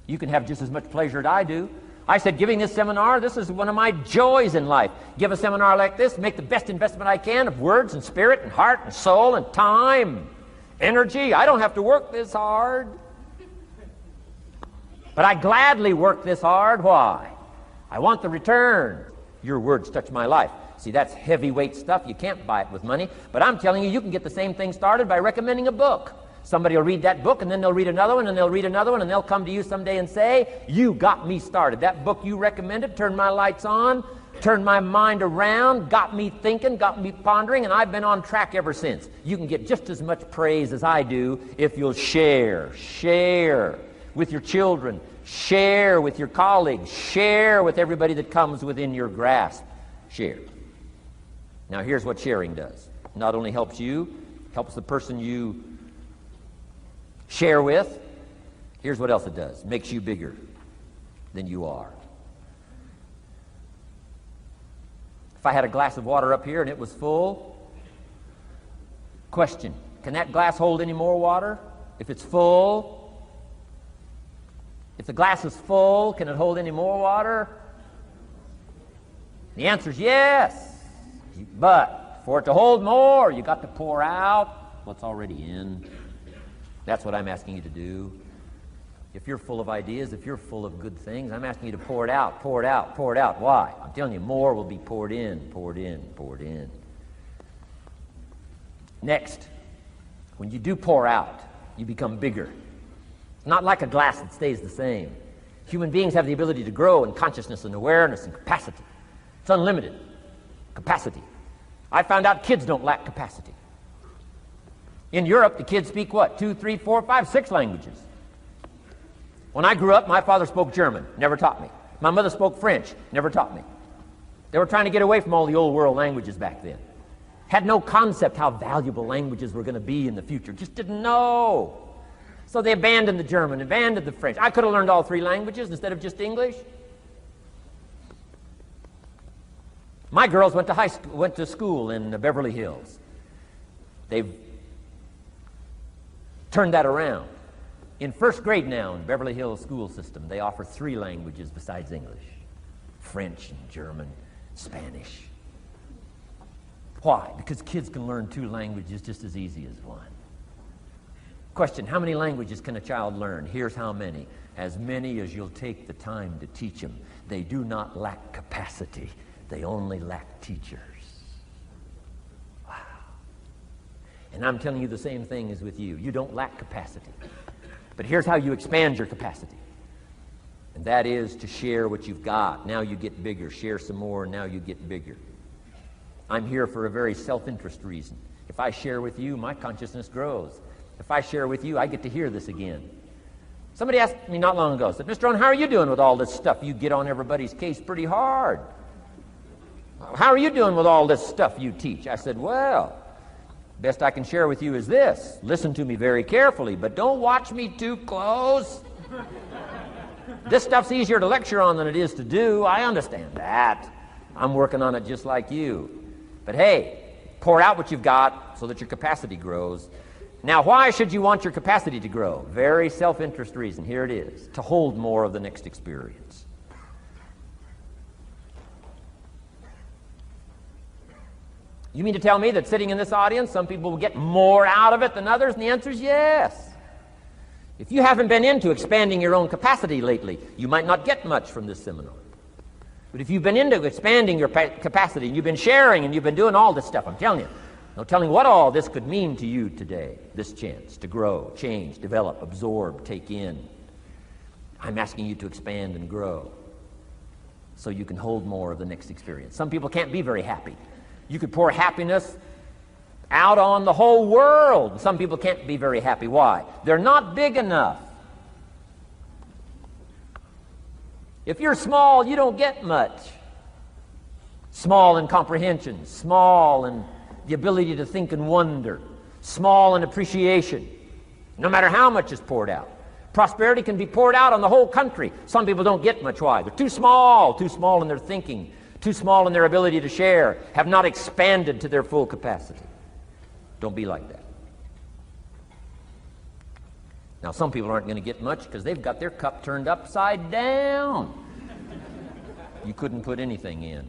You can have just as much pleasure as I do. I said, giving this seminar, this is one of my joys in life. Give a seminar like this, make the best investment I can of words and spirit and heart and soul and time, energy. I don't have to work this hard. But I gladly work this hard. Why? I want the return. Your words touch my life. See, that's heavyweight stuff. You can't buy it with money. But I'm telling you, you can get the same thing started by recommending a book. Somebody will read that book, and then they'll read another one, and they'll read another one, and they'll come to you someday and say, you got me started. That book you recommended turned my lights on, turned my mind around, got me thinking, got me pondering, and I've been on track ever since. You can get just as much praise as I do if you'll share. Share with your children. Share with your colleagues. Share with everybody that comes within your grasp. Share. Now here's what sharing does. It not only helps you, helps the person you share with. Here's what else it does. It makes you bigger than you are. If I had a glass of water up here and it was full, question, can that glass hold any more water? If it's full, if the glass is full, can it hold any more water? The answer is yes. But for it to hold more, you got to pour out what's already in. That's what I'm asking you to do. If you're full of ideas, if you're full of good things, I'm asking you to pour it out, pour it out, pour it out. Why? I'm telling you, more will be poured in, poured in, poured in. Next, when you do pour out, you become bigger. It's not like a glass that stays the same. Human beings have the ability to grow in consciousness and awareness and capacity. It's unlimited capacity. I found out kids don't lack capacity. In Europe, the kids speak what? 2, 3, 4, 5, 6 languages. When I grew up, my father spoke German, never taught me. My mother spoke French, never taught me. They were trying to get away from all the old world languages back then. Had no concept how valuable languages were going to be in the future. Just didn't know. So they abandoned the German, abandoned the French. I could have learned all 3 languages instead of just English. My girls went to school in Beverly Hills. They've turned that around. In first grade now in Beverly Hills school system, they offer 3 languages besides English: French and German, Spanish. Why? Because kids can learn 2 languages just as easy as 1. Question: how many languages can a child learn? Here's how many. As many as you'll take the time to teach them. They do not lack capacity. They only lack teachers. Wow. And I'm telling you the same thing is with you. You don't lack capacity. But here's how you expand your capacity. And that is to share what you've got. Now you get bigger. Share some more, and now you get bigger. I'm here for a very self-interest reason. If I share with you, my consciousness grows. If I share with you, I get to hear this again. Somebody asked me not long ago, said, "Mr. Rohn, how are you doing with all this stuff? You get on everybody's case pretty hard. How are you doing with all this stuff you teach?" I said, "Well, best I can share with you is this. Listen to me very carefully, but don't watch me too close. This stuff's easier to lecture on than it is to do. I understand that. I'm working on it just like you. But hey, pour out what you've got so that your capacity grows. Now, why should you want your capacity to grow? Very self-interest reason. Here it is. To hold more of the next experience. You mean to tell me that sitting in this audience, some people will get more out of it than others? And the answer is yes. If you haven't been into expanding your own capacity lately, you might not get much from this seminar. But if you've been into expanding your capacity, and you've been sharing, and you've been doing all this stuff, I'm telling you, no telling what all this could mean to you today, this chance to grow, change, develop, absorb, take in. I'm asking you to expand and grow so you can hold more of the next experience. Some people can't be very happy. You could pour happiness out on the whole world. Some people can't be very happy. Why? They're not big enough. If you're small, you don't get much. Small in comprehension, small in the ability to think and wonder, small in appreciation, no matter how much is poured out. Prosperity can be poured out on the whole country. Some people don't get much. Why? They're too small in their thinking, too small in their ability to share, have not expanded to their full capacity. Don't be like that. Now, some people aren't going to get much because they've got their cup turned upside down. You couldn't put anything in.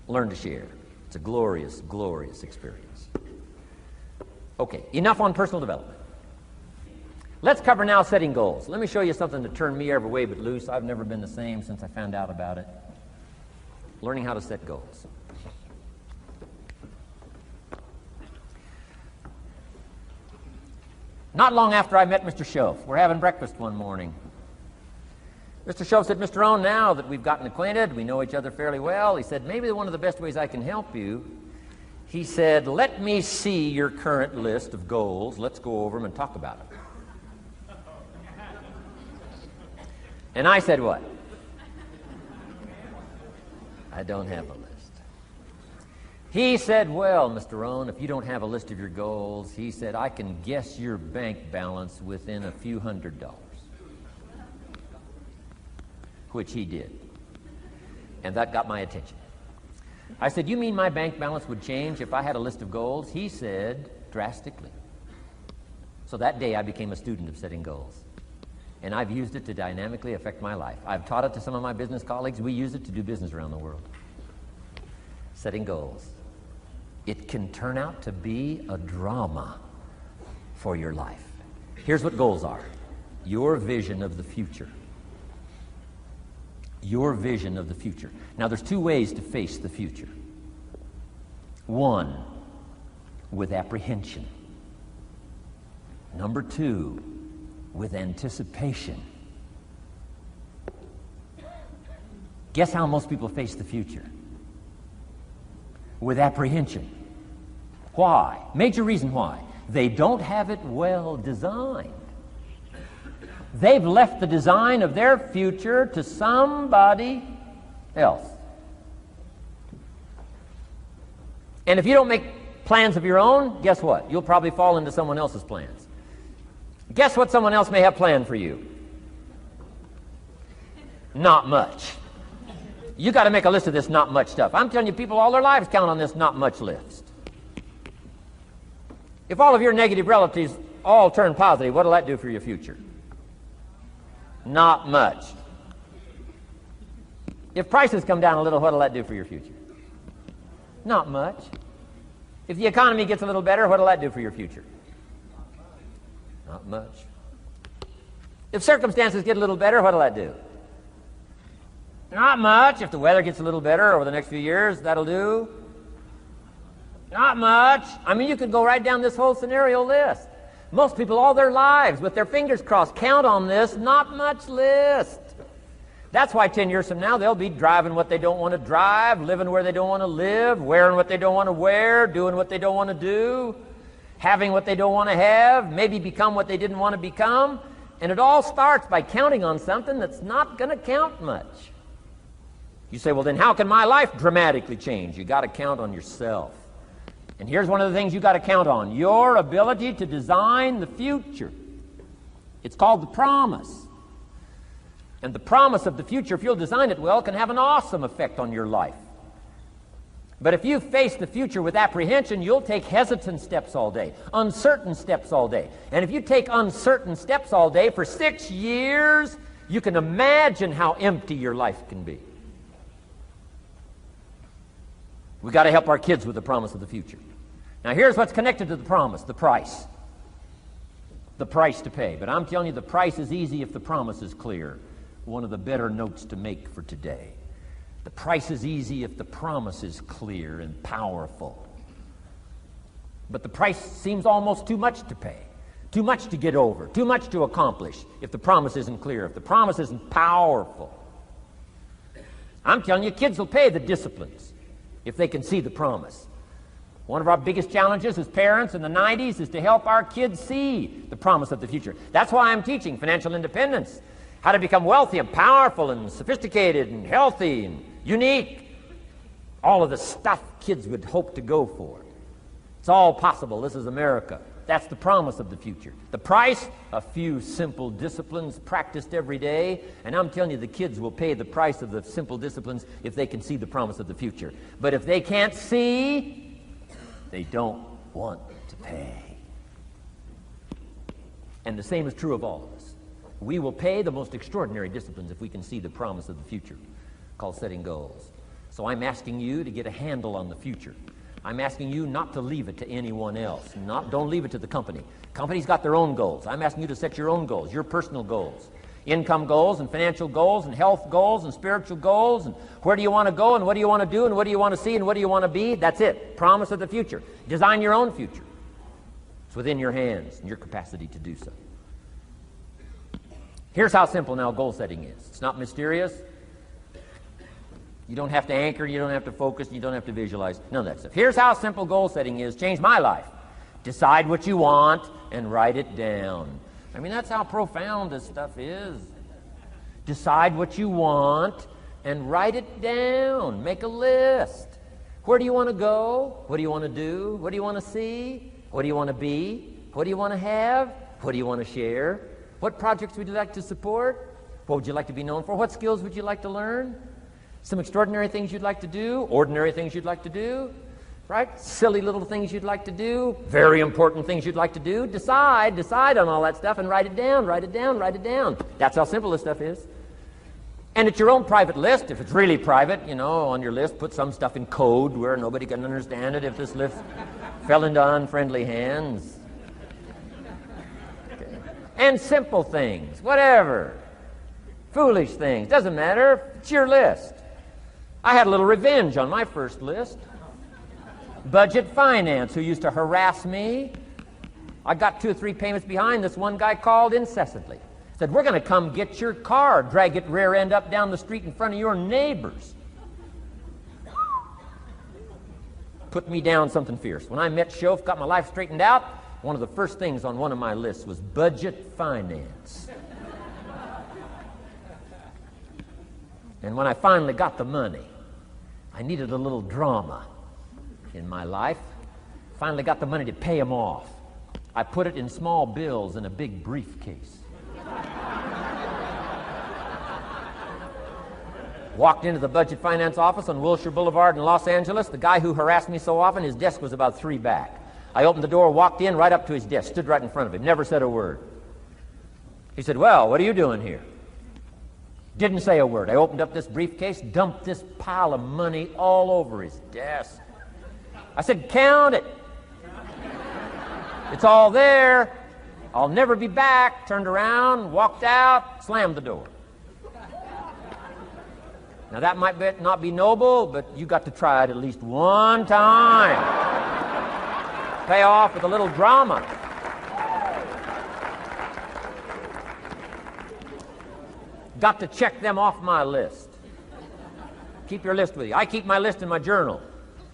Learn to share. It's a glorious, glorious experience. Okay, enough on personal development. Let's cover now setting goals. Let me show you something that turned me every way but loose. I've never been the same since I found out about it. Learning how to set goals. Not long after I met Mr. Schoaf, we're having breakfast one morning. Mr. Schoaf said, "Mr. Rohn, now that we've gotten acquainted, we know each other fairly well," he said, "maybe one of the best ways I can help you," he said, "let me see your current list of goals. Let's go over them and talk about it." And I said, "What?" "I don't have a list." He said, "Well, Mr. Rohn, if you don't have a list of your goals," he said, "I can guess your bank balance within a few $100s. Which he did. And that got my attention. I said, you mean my bank balance would change if I had a list of goals? He said, drastically. So that day I became a student of setting goals. And I've used it to dynamically affect my life. I've taught it to some of my business colleagues. We use it to do business around the world. Setting goals. It can turn out to be a drama for your life. Here's what goals are. Your vision of the future. Your vision of the future. Now, there's two ways to face the future. One, with apprehension. Number two, with anticipation. Guess how most people face the future? With apprehension. Why? Major reason why. They don't have it well designed. They've left the design of their future to somebody else. And if you don't make plans of your own, guess what? You'll probably fall into someone else's plans. Guess what someone else may have planned for you? Not much. You got to make a list of this not much stuff. I'm telling you, people all their lives count on this not much list. If all of your negative relatives all turn positive, what'll that do for your future? Not much. If prices come down a little, what'll that do for your future? Not much. If the economy gets a little better, what'll that do for your future? Not much. If circumstances get a little better, what'll that do? Not much. If the weather gets a little better over the next few years, that'll do. Not much. I mean, you could go right down this whole scenario list. Most people all their lives, with their fingers crossed, count on this not much list. That's why 10 years from now, they'll be driving what they don't want to drive, living where they don't want to live, wearing what they don't want to wear, doing what they don't want to do, having what they don't want to have, maybe become what they didn't want to become. And it all starts by counting on something that's not going to count much. You say, well, then how can my life dramatically change? You got to count on yourself. And here's one of the things you got to count on: your ability to design the future. It's called the promise. And the promise of the future, if you'll design it well, can have an awesome effect on your life. But if you face the future with apprehension, you'll take hesitant steps all day, uncertain steps all day. And if you take uncertain steps all day for 6 years, you can imagine how empty your life can be. We've got to help our kids with the promise of the future. Now here's what's connected to the promise: the price. The price to pay. But I'm telling you, the price is easy if the promise is clear. One of the better notes to make for today. The price is easy if the promise is clear and powerful. But the price seems almost too much to pay, too much to get over, too much to accomplish if the promise isn't clear, if the promise isn't powerful. I'm telling you, kids will pay the disciplines if they can see the promise. One of our biggest challenges as parents in the 90s is to help our kids see the promise of the future. That's why I'm teaching financial independence, how to become wealthy and powerful and sophisticated and healthy and unique. All of the stuff kids would hope to go for. It's all possible. This is America. That's the promise of the future. The price, a few simple disciplines practiced every day. And I'm telling you, the kids will pay the price of the simple disciplines if they can see the promise of the future. But if they can't see, they don't want to pay. And the same is true of all of us. We will pay the most extraordinary disciplines if we can see the promise of the future, called setting goals. So I'm asking you to get a handle on the future. I'm asking you not to leave it to anyone else. Don't leave it to the company. Companies got their own goals. I'm asking you to set your own goals, your personal goals. Income goals and financial goals and health goals and spiritual goals, and where do you want to go and what do you want to do and what do you want to see and what do you want to be. That's it. Promise of the future. Design your own future. It's within your hands and your capacity to do so. Here's how simple now goal setting is. It's not mysterious. You don't have to anchor, you don't have to focus, you don't have to visualize, none of that stuff. Here's how simple goal setting is. Changed my life. Decide what you want and write it down. I mean, that's how profound this stuff is. Decide what you want and write it down. Make a list. Where do you want to go? What do you want to do? What do you want to see? What do you want to be? What do you want to have? What do you want to share? What projects would you like to support? What would you like to be known for? What skills would you like to learn? Some extraordinary things you'd like to do, ordinary things you'd like to do, right? Silly little things you'd like to do, very important things you'd like to do. Decide on all that stuff and write it down. That's how simple this stuff is. And it's your own private list. If it's really private, on your list, put some stuff in code where nobody can understand it if this list fell into unfriendly hands. Okay. And simple things, whatever. Foolish things, doesn't matter. It's your list. I had a little revenge on my first list. Budget finance, who used to harass me. I got 2 or 3 payments behind. This one guy called incessantly. Said, we're going to come get your car, drag it rear end up down the street in front of your neighbors. Put me down something fierce. When I met Shof, got my life straightened out, one of the first things on one of my lists was budget finance. And when I finally got the money, I needed a little drama in my life. Finally got the money to pay him off. I put it in small bills in a big briefcase. Walked into the budget finance office on Wilshire Boulevard in Los Angeles. The guy who harassed me so often, his desk was about 3 back. I opened the door, walked in, right up to his desk, stood right in front of him, never said a word. He said, well, what are you doing here? Didn't say a word. I opened up this briefcase, dumped this pile of money all over his desk. I said, count it. It's all there. I'll never be back. Turned around, walked out, slammed the door. Now that might not be noble, but you got to try it at least one time. Pay off with a little drama. Got to check them off my list. Keep your list with you. I keep my list in my journal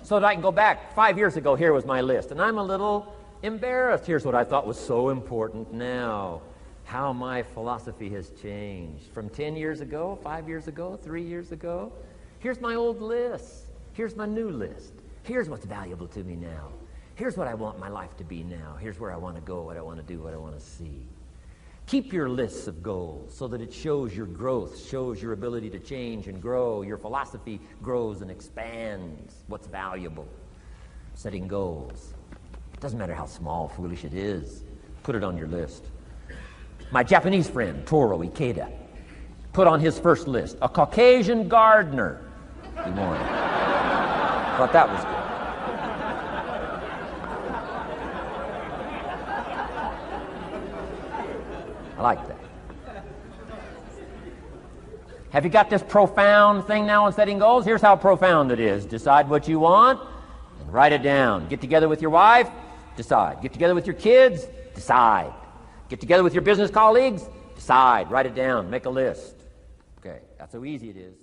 so that I can go back. 5 years ago, here was my list. And I'm a little embarrassed. Here's what I thought was so important now. How my philosophy has changed. From 10 years ago, 5 years ago, 3 years ago. Here's my old list. Here's my new list. Here's what's valuable to me now. Here's what I want my life to be now. Here's where I want to go, what I want to do, what I want to see. Keep your lists of goals so that it shows your growth, shows your ability to change and grow. Your philosophy grows and expands what's valuable. Setting goals. It doesn't matter how small, foolish it is. Put it on your list. My Japanese friend, Toro Ikeda, put on his first list, a Caucasian gardener. He wanted. Thought that was good. I like that. Have you got this profound thing now on setting goals? Here's how profound it is. Decide what you want and write it down. Get together with your wife, decide. Get together with your kids, decide. Get together with your business colleagues, decide. Write it down. Make a list. Okay, that's how easy it is.